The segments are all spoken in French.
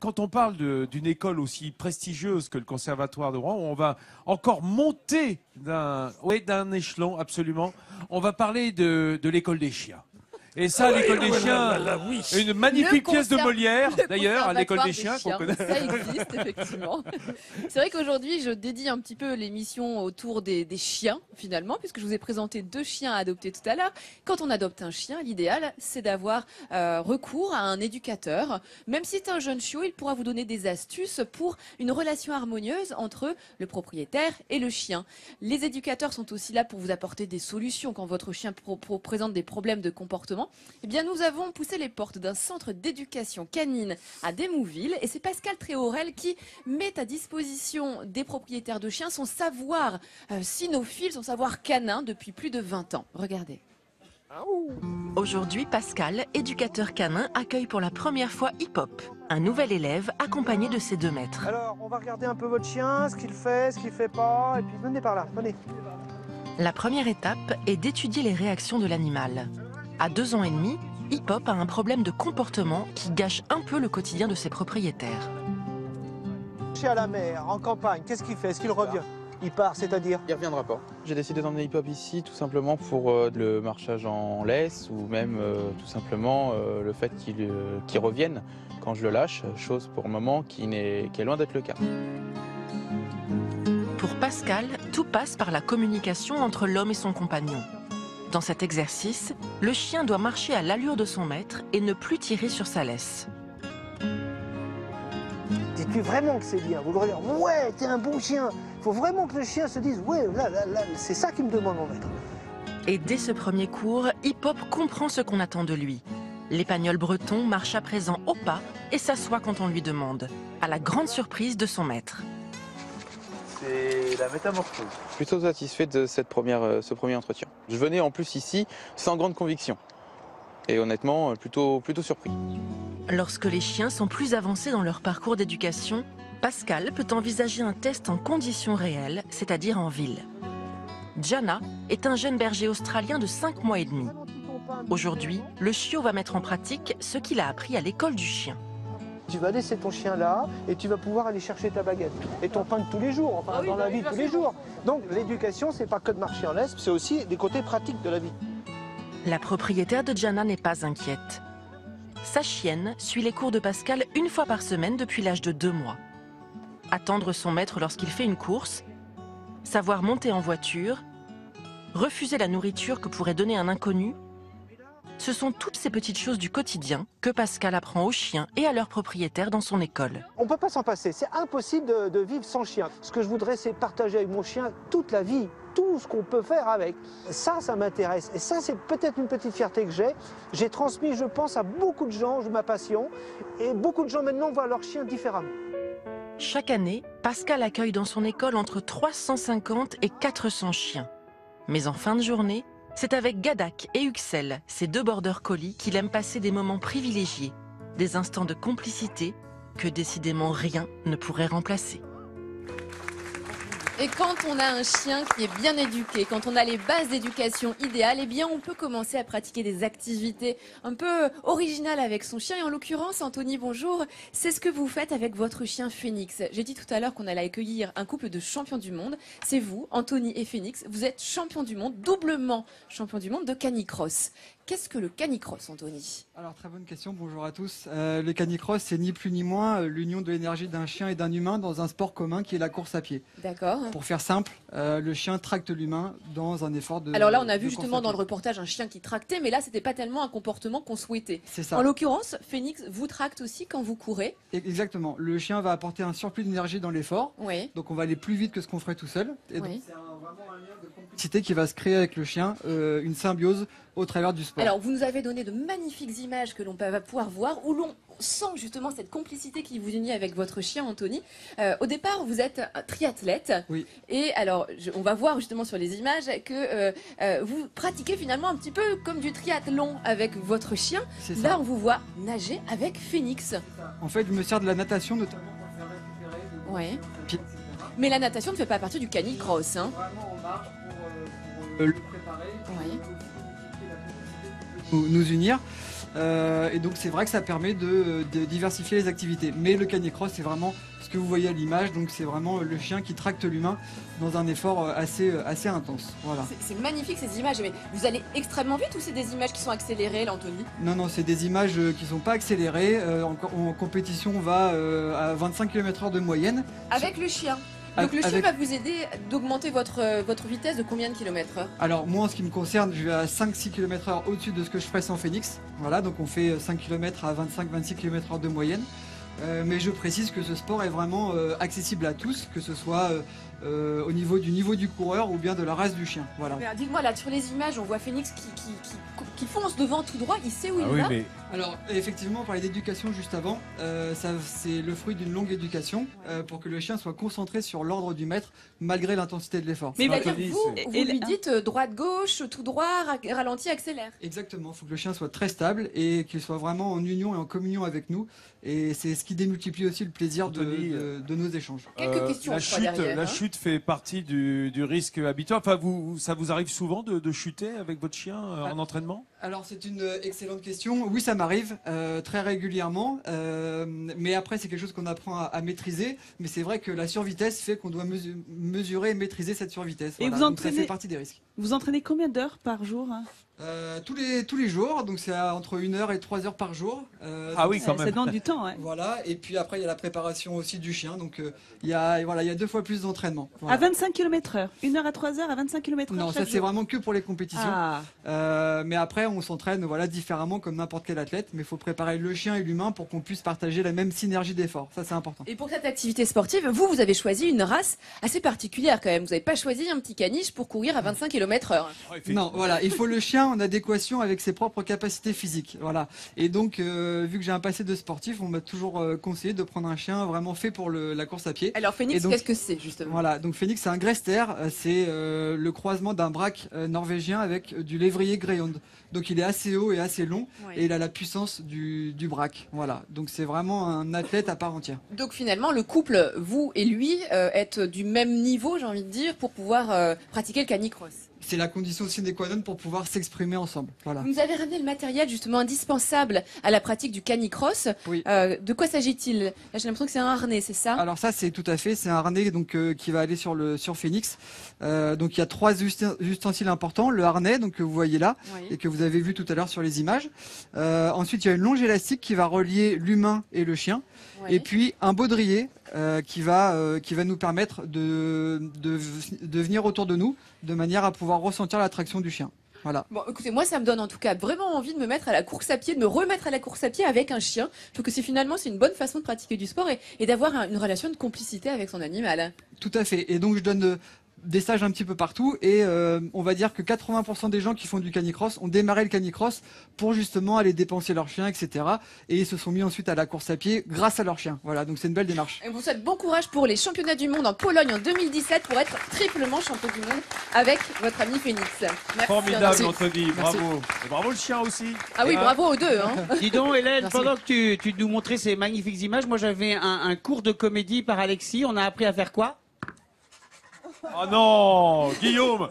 quand on parle d'une école aussi prestigieuse que le Conservatoire de Rouen, on va encore monter d'un échelon, absolument. On va parler de l'école des chiens. Et ça, l'école des chiens, oui. une magnifique pièce de Molière, d'ailleurs, à l'école des chiens qu'on connaît. Ça existe, effectivement. C'est vrai qu'aujourd'hui, je dédie un petit peu l'émission autour des chiens, finalement, puisque je vous ai présenté 2 chiens à adopter tout à l'heure. Quand on adopte un chien, l'idéal, c'est d'avoir recours à un éducateur. Même si c'est un jeune chiot, il pourra vous donner des astuces pour une relation harmonieuse entre le propriétaire et le chien. Les éducateurs sont aussi là pour vous apporter des solutions quand votre chien présente des problèmes de comportement. Eh bien, nous avons poussé les portes d'un centre d'éducation canine à Démouville et c'est Pascal Tréorel qui met à disposition des propriétaires de chiens son savoir cynophile, son savoir canin depuis plus de 20 ans. Regardez. Aujourd'hui, Pascal, éducateur canin, accueille pour la première fois Hip Hop, un nouvel élève accompagné de ses 2 maîtres. Alors, on va regarder un peu votre chien, ce qu'il fait pas, et puis venez par là, venez. La première étape est d'étudier les réactions de l'animal. À 2 ans et demi, Hip Hop a un problème de comportement qui gâche un peu le quotidien de ses propriétaires. Chien à la mer, en campagne, qu'est-ce qu'il fait? Est-ce qu'il revient? Il part, c'est-à-dire? Il reviendra pas. J'ai décidé d'emmener Hip Hop ici tout simplement pour le marchage en laisse ou même tout simplement le fait qu'il revienne quand je le lâche, chose pour le moment qui est loin d'être le cas. Pour Pascal, tout passe par la communication entre l'homme et son compagnon. Dans cet exercice, le chien doit marcher à l'allure de son maître et ne plus tirer sur sa laisse. Dis-tu vraiment que c'est bien? Vous le regardez, ouais, t'es un bon chien. Il faut vraiment que le chien se dise, ouais, là, c'est ça qu'il me demande, mon maître. Et dès ce premier cours, Hip Hop comprend ce qu'on attend de lui. L'épagnol breton marche à présent au pas et s'assoit quand on lui demande, à la grande surprise de son maître. C'est la métamorphose. Plutôt satisfait de ce premier entretien. Je venais en plus ici sans grande conviction. Et honnêtement, plutôt surpris. Lorsque les chiens sont plus avancés dans leur parcours d'éducation, Pascal peut envisager un test en conditions réelles, c'est-à-dire en ville. Jana est un jeune berger australien de 5 mois et demi. Aujourd'hui, le chiot va mettre en pratique ce qu'il a appris à l'école du chien. Tu vas laisser ton chien là et tu vas pouvoir aller chercher ta baguette et ton pain de tous les jours, enfin dans la vie de tous les jours. Donc l'éducation, c'est pas que de marcher en laisse, c'est aussi des côtés pratiques de la vie. La propriétaire de Jana n'est pas inquiète. Sa chienne suit les cours de Pascal 1 fois par semaine depuis l'âge de 2 mois. Attendre son maître lorsqu'il fait une course, savoir monter en voiture, refuser la nourriture que pourrait donner un inconnu, ce sont toutes ces petites choses du quotidien que Pascal apprend aux chiens et à leurs propriétaires dans son école. On ne peut pas s'en passer, c'est impossible de vivre sans chien. Ce que je voudrais, c'est partager avec mon chien toute la vie, tout ce qu'on peut faire avec. Ça m'intéresse. Et ça, c'est peut-être une petite fierté que j'ai. J'ai transmis, je pense, à beaucoup de gens ma passion. Et beaucoup de gens maintenant voient leur chien différemment. Chaque année, Pascal accueille dans son école entre 350 et 400 chiens. Mais en fin de journée, c'est avec Gadak et Huxel, ces 2 border collies, qu'il aime passer des moments privilégiés, des instants de complicité que décidément rien ne pourrait remplacer. Et quand on a un chien qui est bien éduqué, quand on a les bases d'éducation idéales, eh bien on peut commencer à pratiquer des activités un peu originales avec son chien. Et en l'occurrence, Anthony, bonjour, c'est ce que vous faites avec votre chien Phoenix. J'ai dit tout à l'heure qu'on allait accueillir un couple de champions du monde. C'est vous, Anthony et Phoenix. Vous êtes champion du monde, doublement champion du monde de canicross. Qu'est-ce que le canicross, Anthony? Alors, très bonne question, bonjour à tous. Le canicross, c'est ni plus ni moins l'union de l'énergie d'un chien et d'un humain dans un sport commun qui est la course à pied. D'accord. Pour faire simple, le chien tracte l'humain dans un effort de... Alors là, on a vu justement dans le reportage un chien qui tractait, mais là, c'était pas tellement un comportement qu'on souhaitait. C'est ça. En l'occurrence, Phoenix vous tracte aussi quand vous courez. Exactement. Le chien va apporter un surplus d'énergie dans l'effort. Oui. Donc, on va aller plus vite que ce qu'on ferait tout seul. Et donc, Oui. c'est vraiment un lien de complicité qui va se créer avec le chien, une symbiose au travers du sport. Alors, vous nous avez donné de magnifiques images que l'on va pouvoir voir, où l'on sent justement cette complicité qui vous unit avec votre chien, Anthony. Au départ, vous êtes un triathlète. Oui. Et alors, on va voir justement sur les images que vous pratiquez finalement un petit peu comme du triathlon avec votre chien. C'est ça. Là, on vous voit nager avec Phoenix. En fait, je me sers de la natation notamment pour faire récupérer le Ouais. pied. Mais la natation ne fait pas partie du canicross, hein. Vraiment, on marche pour le préparer. Oui. Nous unir. Et donc c'est vrai que ça permet de diversifier les activités. Mais le canicross, c'est vraiment ce que vous voyez à l'image, donc c'est vraiment le chien qui tracte l'humain dans un effort assez intense. Voilà. C'est magnifique ces images, mais vous allez extrêmement vite ou c'est des images qui sont accélérées là, Anthony? Non, c'est des images qui sont pas accélérées. En compétition, on va à 25 km/h de moyenne. Avec le chien. Donc le chien va vous aider d'augmenter votre vitesse de combien de kilomètres heure? Alors moi en ce qui me concerne, je vais à 5-6 km/h au-dessus de ce que je ferais sans Phoenix. Voilà, donc on fait 5 km à 25-26 km/h de moyenne. Mais je précise que ce sport est vraiment accessible à tous, que ce soit au niveau du coureur ou bien de la race du chien. Voilà. Dites-moi, là sur les images, on voit Phoenix qui fonce devant tout droit, il sait où il va. Mais... Alors effectivement, on parlait d'éducation juste avant, c'est le fruit d'une longue éducation pour que le chien soit concentré sur l'ordre du maître malgré l'intensité de l'effort. Mais c'est-à-dire vous lui dites droite-gauche, tout droit, ralenti, accélère. Exactement, il faut que le chien soit très stable et qu'il soit vraiment en union et en communion avec nous. Et c'est ce qui démultiplie aussi le plaisir de nos échanges. Quelques questions. La chute fait partie du risque habituel. Enfin, ça vous arrive souvent de chuter avec votre chien en entraînement? Alors c'est une excellente question. Oui, ça m'arrive très régulièrement. Mais après, c'est quelque chose qu'on apprend à maîtriser. Mais c'est vrai que la survitesse fait qu'on doit mesurer et maîtriser cette survitesse. Et voilà. Donc ça fait partie des risques. Vous entraînez combien d'heures par jour? Tous les jours, donc c'est entre 1 heure et 3 heures par jour. Ah oui, quand même. Ça demande du temps. Ouais. Voilà, et puis après il y a la préparation aussi du chien, donc il y a 2 fois plus d'entraînement. Voilà. À 25 km/h, 1 heure à 3 heures à 25 km/h. Non, ça c'est vraiment que pour les compétitions. Mais après on s'entraîne différemment comme n'importe quel athlète, mais il faut préparer le chien et l'humain pour qu'on puisse partager la même synergie d'efforts. Ça c'est important. Et pour cette activité sportive, vous avez choisi une race assez particulière quand même. Vous n'avez pas choisi un petit caniche pour courir à 25 km/h. Non, voilà, il faut le chien en adéquation avec ses propres capacités physiques. Voilà. Et donc, vu que j'ai un passé de sportif, on m'a toujours conseillé de prendre un chien vraiment fait pour la course à pied. Alors Phoenix, qu'est-ce que c'est justement? Voilà, donc Phoenix c'est un Greyster, c'est le croisement d'un braque norvégien avec du lévrier Greyhound. Donc il est assez haut et assez long, et il a la puissance du braque. Voilà, donc c'est vraiment un athlète à part entière. Donc finalement, le couple, vous et lui, êtes du même niveau, j'ai envie de dire, pour pouvoir pratiquer le canicross. C'est la condition sine qua non pour pouvoir s'exprimer ensemble. Voilà. Vous nous avez ramené le matériel justement indispensable à la pratique du canicross. Oui. De quoi s'agit-il? Là, j'ai l'impression que c'est un harnais, c'est ça? Alors ça, c'est tout à fait. C'est un harnais donc qui va aller sur Phoenix. Donc il y a 3 ustensiles importants. Le harnais donc que vous voyez là et que vous avez vu tout à l'heure sur les images. Ensuite, il y a une longe élastique qui va relier l'humain et le chien. Et puis un baudrier qui va nous permettre de venir autour de nous de manière à pouvoir ressentir l'attraction du chien. Voilà. Bon, écoutez, moi, ça me donne en tout cas vraiment envie de me mettre à la course à pied, de me remettre à la course à pied avec un chien. Je trouve que c'est une bonne façon de pratiquer du sport et d'avoir une relation de complicité avec son animal. Tout à fait. Et donc, je donne des stages un petit peu partout et on va dire que 80% des gens qui font du canicross ont démarré le canicross pour justement aller dépenser leur chien, etc. Et ils se sont mis ensuite à la course à pied grâce à leur chien. Voilà, donc c'est une belle démarche. Et vous souhaite bon courage pour les championnats du monde en Pologne en 2017 pour être triplement champion du monde avec votre ami Phoenix. Merci. Formidable, Anthony, bravo. Et bravo le chien aussi. Ah oui, bravo aux deux. Hein. Dis donc, Hélène, pendant que tu nous montrais ces magnifiques images, moi j'avais un cours de comédie par Alexis. On a appris à faire quoi? Oh non, Guillaume.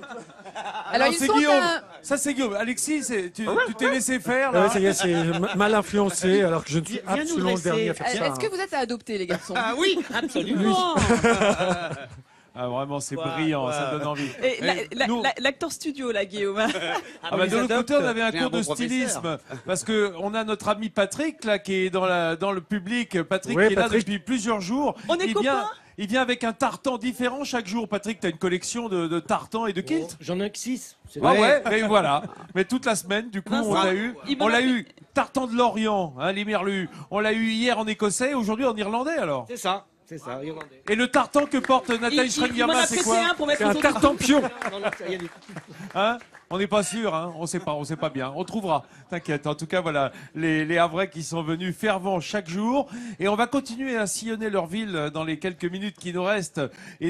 Alors c'est Guillaume. Ça c'est Guillaume. Alexis, tu t'es laissé faire là. Ça y est, c'est mal influencé alors que je ne suis absolument le dernier à faire ça. Est-ce que vous êtes à adopter les garçons? Ah oui, absolument. Ah, vraiment, c'est brillant, ça donne envie. L'acteur studio, là, Guillaume. De l'autre côté, on avait un cours de stylisme. Parce qu'on a notre ami Patrick, là, qui est dans le public. Patrick, qui est là depuis plusieurs jours. On est copains. Il vient avec un tartan différent chaque jour. Patrick, tu as une collection de tartans et de kilts? J'en ai que 6. Ah ouais, et voilà. Mais toute la semaine, du coup, on l'a eu. Tartan de Lorient, hein, les merlus. On l'a eu hier en écossais, aujourd'hui en irlandais, alors. C'est ça. C'est ça, irlandais. Et le tartan que porte Nathalie Schrengerman, c'est quoi? C'est un tartan pion. Hein? On n'est pas sûr, hein? On sait pas bien. On trouvera. T'inquiète. En tout cas, voilà, les Havrais qui sont venus fervents chaque jour. Et on va continuer à sillonner leur ville dans les quelques minutes qui nous restent. Et